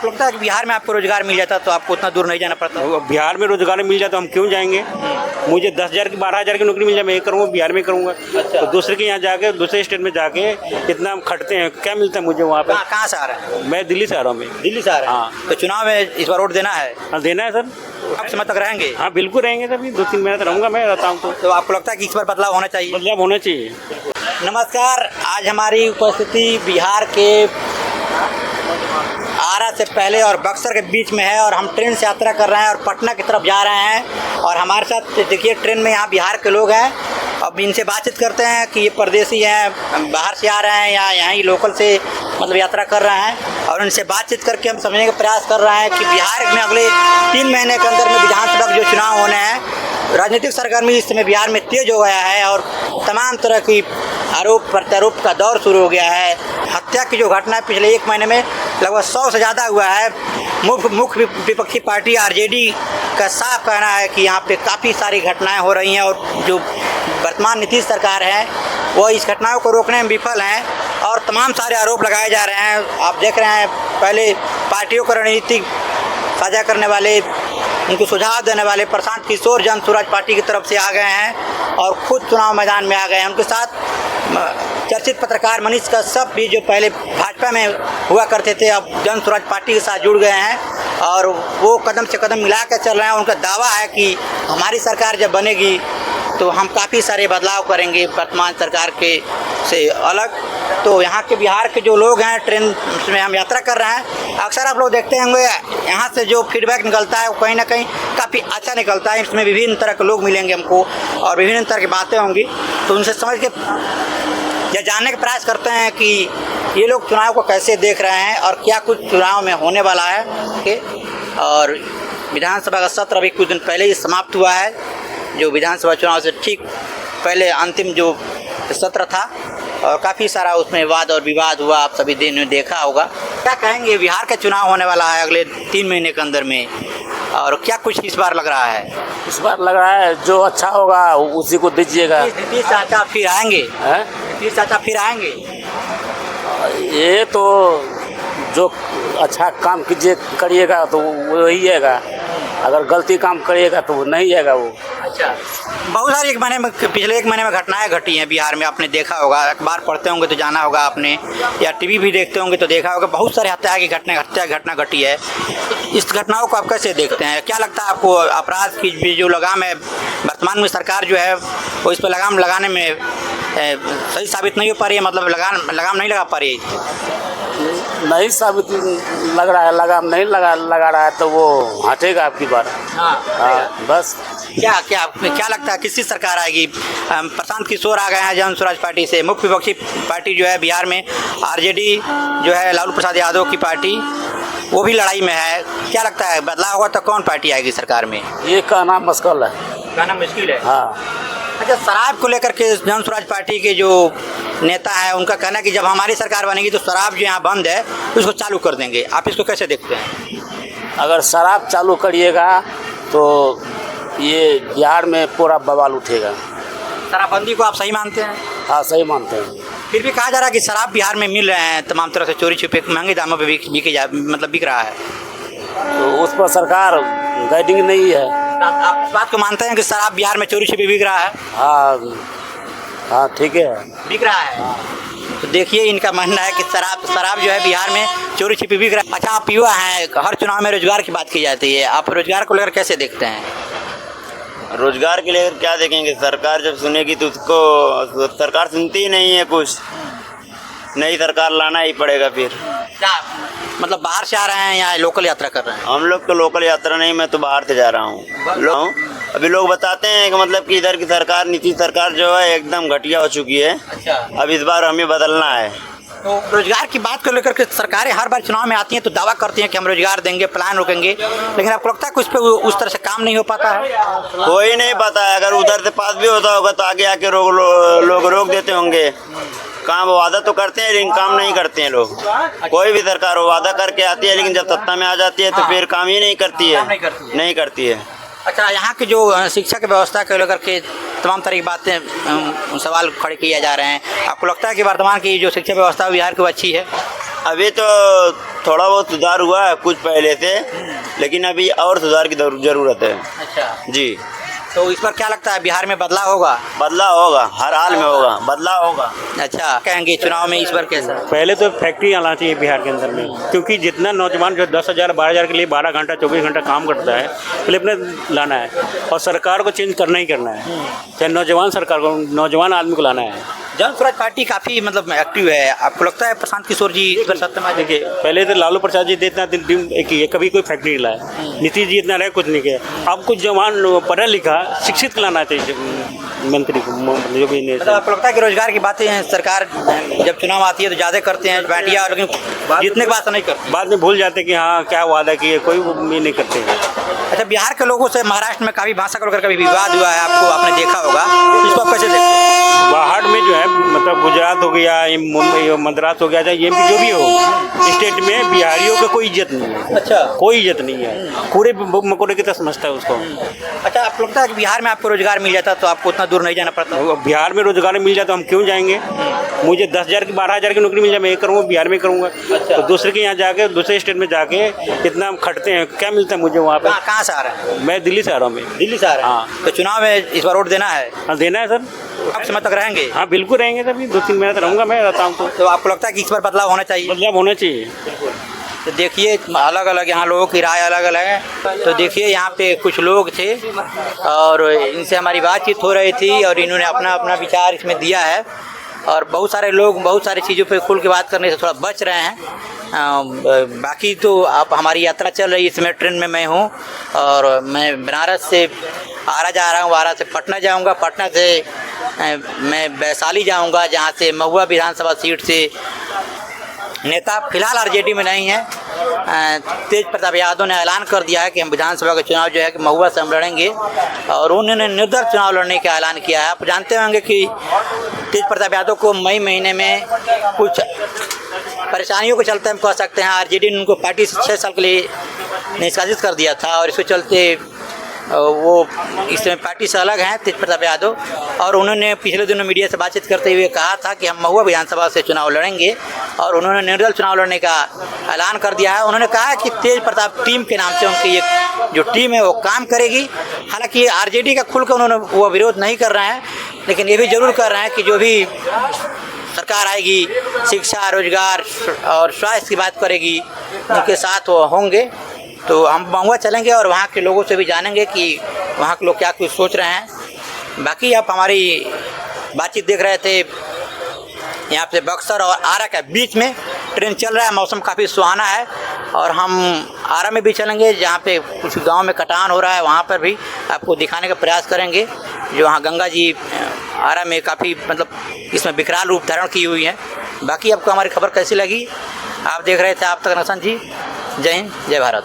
आपको लगता है कि बिहार में आपको रोजगार मिल जाता तो आपको उतना दूर नहीं जाना पड़ता? बिहार में रोजगार मिल जाता तो हम क्यों जाएंगे? मुझे 10,000 की 12,000 की नौकरी मिल जाए, मैं करूँगा, बिहार में करूँगा। तो दूसरे के यहाँ जाके, दूसरे स्टेट में जाके इतना खटते हैं, क्या मिलता है मुझे वहाँ पे? कहाँ से आ रहे हैं? मैं दिल्ली से आ रहा हूँ। दिल्ली से आ रहे हैं। हाँ। तो चुनाव में इस बार वोट देना है? हाँ, देना है सर। आप समय तक रहेंगे? हाँ बिल्कुल रहेंगे सर, 2-3 महीने तक रहूँगा, मैं रहता हूँ। तो आपको लगता है कि इस बार बदलाव होना चाहिए? बदलाव होना चाहिए। नमस्कार, आज हमारी उपस्थिति बिहार के आरा से पहले और बक्सर के बीच में है और हम ट्रेन से यात्रा कर रहे हैं और पटना की तरफ जा रहे हैं। और हमारे साथ देखिए ट्रेन में यहाँ बिहार के लोग हैं। अब इनसे बातचीत करते हैं कि ये परदेसी हैं, बाहर से आ रहे हैं या यहाँ ही लोकल से मतलब यात्रा कर रहे हैं। और उनसे बातचीत करके हम समझने का प्रयास कर रहे हैं कि बिहार में अगले 3 महीने के अंदर में विधानसभा के जो चुनाव होने हैं, राजनीतिक सरगर्मी इस समय बिहार में तेज हो गया है और तमाम तरह की आरोप प्रत्यारोप का दौर शुरू हो गया है। हत्या की जो घटना है पिछले 1 महीने में लगभग 100 से ज़्यादा हुआ है। मुख्य विपक्षी पार्टी आरजेडी का साफ कहना है कि यहाँ पे काफ़ी सारी घटनाएं हो रही हैं और जो वर्तमान नीतीश सरकार है वो इस घटनाओं को रोकने में विफल हैं और तमाम सारे आरोप लगाए जा रहे हैं। आप देख रहे हैं पहले पार्टियों को रणनीति साझा करने वाले, उनको सुझाव देने वाले प्रशांत किशोर जन स्वराज पार्टी की तरफ से आ गए हैं और खुद चुनाव मैदान में आ गए हैं। उनके साथ चर्चित पत्रकार मनीष कश्यप भी जो पहले भाजपा में हुआ करते थे अब जन स्वराज पार्टी के साथ जुड़ गए हैं और वो कदम से कदम मिला कर चल रहे हैं। उनका दावा है कि हमारी सरकार जब बनेगी तो हम काफ़ी सारे बदलाव करेंगे वर्तमान सरकार के से अलग। तो यहाँ के बिहार के जो लोग हैं, ट्रेन में हम यात्रा कर रहे हैं, अक्सर आप लोग देखते होंगे यहाँ से जो फीडबैक निकलता है वो कहीं ना कहीं काफ़ी अच्छा निकलता है। इसमें विभिन्न तरह के लोग मिलेंगे हमको और विभिन्न तरह की बातें होंगी, तो उनसे समझ के या जानने का प्रयास करते हैं कि ये लोग चुनाव को कैसे देख रहे हैं और क्या कुछ चुनाव में होने वाला है। और विधानसभा का सत्र अभी कुछ दिन पहले ही समाप्त हुआ है, जो विधानसभा चुनाव से ठीक पहले अंतिम जो सत्र था और काफ़ी सारा उसमें वाद और विवाद हुआ, आप सभी दिन में देखा होगा। क्या कहेंगे, बिहार का चुनाव होने वाला है अगले 3 महीने के अंदर में और क्या कुछ इस बार लग रहा है? इस बार लग रहा है जो अच्छा होगा उसी को दीजिएगा। नीतीश चाचा फिर आएंगे? नीतीश चाचा फिर आएंगे? ये तो जो अच्छा काम करिएगा तो वही आएगा, अगर गलती काम करिएगा तो वो नहीं आएगा वो। अच्छा, बहुत सारी पिछले 1 महीने में घटनाएं घटी हैं बिहार में, आपने देखा होगा, अखबार पढ़ते होंगे तो जाना होगा आपने, या टीवी भी देखते होंगे तो देखा होगा, बहुत सारे हत्या की घटना घटी है। इस घटनाओं को आप कैसे देखते हैं? क्या लगता है आपको अपराध की जो लगाम है वर्तमान में सरकार जो है वो इस पर लगाम लगाने में सही साबित नहीं हो पा रही है, मतलब लगाम नहीं लगा पा रही है? नहीं साबित लग रहा है, लगाम नहीं लगा रहा है तो वो हटेगा आपकी बार। हाँ बस। क्या लगता है किसकी सरकार आएगी? प्रशांत किशोर आ गए हैं जन स्वराज पार्टी से, मुख्य विपक्षी पार्टी जो है बिहार में आरजेडी जो है लालू प्रसाद यादव की पार्टी, वो भी लड़ाई में है। क्या लगता है बदलाव होगा तो कौन पार्टी आएगी सरकार में? ये कहना मुश्किल है। कहना मुश्किल है? हाँ। अच्छा, शराब को लेकर के जन स्वराज पार्टी के जो नेता है उनका कहना है कि जब हमारी सरकार बनेगी तो शराब जो यहाँ बंद है उसको चालू कर देंगे। आप इसको कैसे देखते हैं? अगर शराब चालू करिएगा तो ये बिहार में पूरा बवाल उठेगा। शराबबंदी को आप सही मानते हैं? हाँ सही मानते हैं। फिर भी कहा जा रहा है कि शराब बिहार में मिल रहे हैं तमाम तरह से, चोरी छुपे महंगे दामों पे बिक रहा है, तो उस पर सरकार गाइडिंग नहीं है। आप इस बात को मानते हैं कि शराब बिहार में चोरी छुपे बिक रहा है? हाँ ठीक है, बिक रहा है। तो देखिए इनका मानना है कि शराब जो है बिहार में चोरी छिपी बिक रहा है। अच्छा, आप युवा हैं, हर चुनाव में रोजगार की बात की जाती है, आप रोजगार को लेकर कैसे देखते हैं? रोजगार के लिए क्या देखेंगे, सरकार जब सुनेगी तो उसको, सरकार सुनती ही नहीं है, कुछ नई सरकार लाना ही पड़ेगा। फिर क्या मतलब बाहर से आ रहे हैं या लोकल यात्रा कर रहे हैं? हम लोग तो लोकल यात्रा नहीं, मैं तो बाहर से जा रहा हूँ। अभी लोग बताते हैं कि मतलब कि इधर की सरकार, नीतीश सरकार जो है एकदम घटिया हो चुकी है। अच्छा, अब इस बार हमें बदलना है। तो रोजगार की बात को लेकर के सरकारें हर बार चुनाव में आती हैं तो दावा करती हैं कि हम रोजगार देंगे, प्लान रोकेंगे, लेकिन आपको लगता है कि उस पर उस तरह से काम नहीं हो पाता है? कोई नहीं पता है, अगर उधर से पास भी होता होगा तो आगे आके लोग रोक देते होंगे। काम वादा तो करते हैं लेकिन काम नहीं करते हैं लोग। कोई भी सरकार हो वादा करके आती है लेकिन जब सत्ता में आ जाती है तो फिर काम ही नहीं करती है, नहीं करती है। अच्छा, यहाँ की जो शिक्षा की व्यवस्था को लेकर के तमाम तरह की बातें सवाल खड़े किए जा रहे हैं, आपको लगता है कि वर्तमान की जो शिक्षा व्यवस्था बिहार की वो अच्छी है? अभी तो थोड़ा बहुत सुधार हुआ है कुछ पहले से, लेकिन अभी और सुधार की जरूरत है। अच्छा, जी। तो इस पर क्या लगता है बिहार में बदलाव होगा? बदलाव होगा, हर हाल में होगा, बदलाव होगा। अच्छा, कहेंगे चुनाव में इस बार कैसा? पहले तो फैक्ट्री आना चाहिए बिहार के अंदर में, क्योंकि जितना नौजवान जो 10,000 12,000 के लिए 12 घंटा 24 घंटा काम करता है, पहले अपने लाना है और सरकार को चेंज करना ही करना है, चाहे नौजवान सरकार को, नौजवान आदमी को लाना है। जन स्वराज पार्टी काफ़ी मतलब एक्टिव है, आपको लगता है प्रशांत किशोर जी इस बार सत्ता में? देखिए, पहले तो लालू प्रसाद जी इतना दिन कभी कोई फैक्ट्री नहीं लाया, नीतीश जी इतना रहे कुछ नहीं किया। अब कुछ जवान पढ़ा लिखा शिक्षित लाना चाहिए मंत्री को, जो भी मतलब आपको लगता है कि रोजगार की बातें हैं सरकार जब चुनाव आती है तो ज़्यादा करते हैं पार्टियाँ, लेकिन जीतने के बाद नहीं करते, बाद में भूल जाते कि हाँ क्या वादा किए, कोई नहीं करते हैं। अच्छा, बिहार के लोगों से महाराष्ट्र में काफ़ी भाषा को लेकर कभी विवाद हुआ है, आपको आपने देखा होगा, इसको आप कैसे देखते हैं? बाहर में जो है मतलब गुजरात हो गया, मुंबई मद्रास हो गया, चाहे ये जो भी हो स्टेट में बिहारियों का कोई इज्जत नहीं है। अच्छा, कोई इज्जत नहीं है, पूरे मकोड़े की तरह समझता है उसको। अच्छा, आपको लगता है कि बिहार में आपको रोजगार मिल जाता तो आपको उतना दूर नहीं जाना पड़ता? बिहार में रोजगार मिल जाए तो हम क्यों जाएंगे? मुझे 10,000 की 12,000 की नौकरी मिल जाए, मैं ये करूँगा, बिहार में करूँगा। तो दूसरे के यहाँ जाके दूसरे स्टेट में जाके इतना खटते हैं, क्या मिलता है मुझे वहाँ पे? कहाँ से आ रहे हैं? मैं दिल्ली से आ रहा हूँ। मैं दिल्ली से आ रहे हैं? हाँ। तो चुनाव में इस बार वोट देना है? हाँ, देना है सर। आप समय तक रहेंगे? हाँ बिल्कुल रहेंगे सर, 2-3 महीने तक रहूँगा, मैं रहता हूँ। तो आपको लगता है कि इस बार बदलाव होना चाहिए? बदलाव होना चाहिए। तो देखिए, अलग अलग यहाँ लोगों की राय अलग अलग है। तो देखिए, यहाँ पे कुछ लोग थे और इनसे हमारी बातचीत हो रही थी और इन्होंने अपना अपना विचार इसमें दिया है। और बहुत सारे लोग बहुत सारी चीज़ों पे खुल के बात करने से थोड़ा बच रहे हैं। बाकी तो आप हमारी यात्रा चल रही है, इसमें ट्रेन में मैं हूँ और मैं बनारस से आरा जा रहा हूँ, आरा से पटना जाऊँगा, पटना से मैं वैशाली जाऊँगा, जहाँ से महुआ विधानसभा सीट से नेता फिलहाल आरजेडी में नहीं है, तेज प्रताप यादव ने ऐलान कर दिया है कि हम विधानसभा का चुनाव जो है कि महुआ से हम लड़ेंगे और उन्होंने निर्दल चुनाव लड़ने का ऐलान किया है। आप जानते होंगे कि तेज प्रताप यादव को मई महीने में कुछ परेशानियों के चलते हम कह सकते हैं आरजेडी ने उनको पार्टी से 6 साल के लिए निष्कासित कर दिया था और इसके चलते वो इस समय पार्टी से अलग हैं तेज प्रताप यादव। और उन्होंने पिछले दिनों मीडिया से बातचीत करते हुए कहा था कि हम महुआ विधानसभा से चुनाव लड़ेंगे और उन्होंने निर्दल चुनाव लड़ने का ऐलान कर दिया है। उन्होंने कहा कि तेज प्रताप टीम के नाम से उनकी एक जो टीम है वो काम करेगी। हालांकि आरजेडी का खुल कर उन्होंने वो विरोध नहीं कर रहे हैं, लेकिन ये भी जरूर कर रहे हैं कि जो भी सरकार आएगी शिक्षा, रोजगार और स्वास्थ्य की बात करेगी, उनके साथ वो होंगे। तो हम महुआ चलेंगे और वहाँ के लोगों से भी जानेंगे कि वहाँ के लोग क्या कुछ सोच रहे हैं। बाकी आप हमारी बातचीत देख रहे थे, यहाँ पे बक्सर और आरा के बीच में ट्रेन चल रहा है, मौसम काफ़ी सुहाना है और हम आरा में भी चलेंगे जहाँ पे कुछ गांव में कटान हो रहा है, वहाँ पर भी आपको दिखाने का प्रयास करेंगे। जो वहाँ गंगा जी आरा में काफ़ी मतलब इसमें विकराल रूप धारण की हुई है। बाकी आपको हमारी खबर कैसी लगी? आप देख रहे थे आप तक नसन जी। जय हिंद, जय भारत।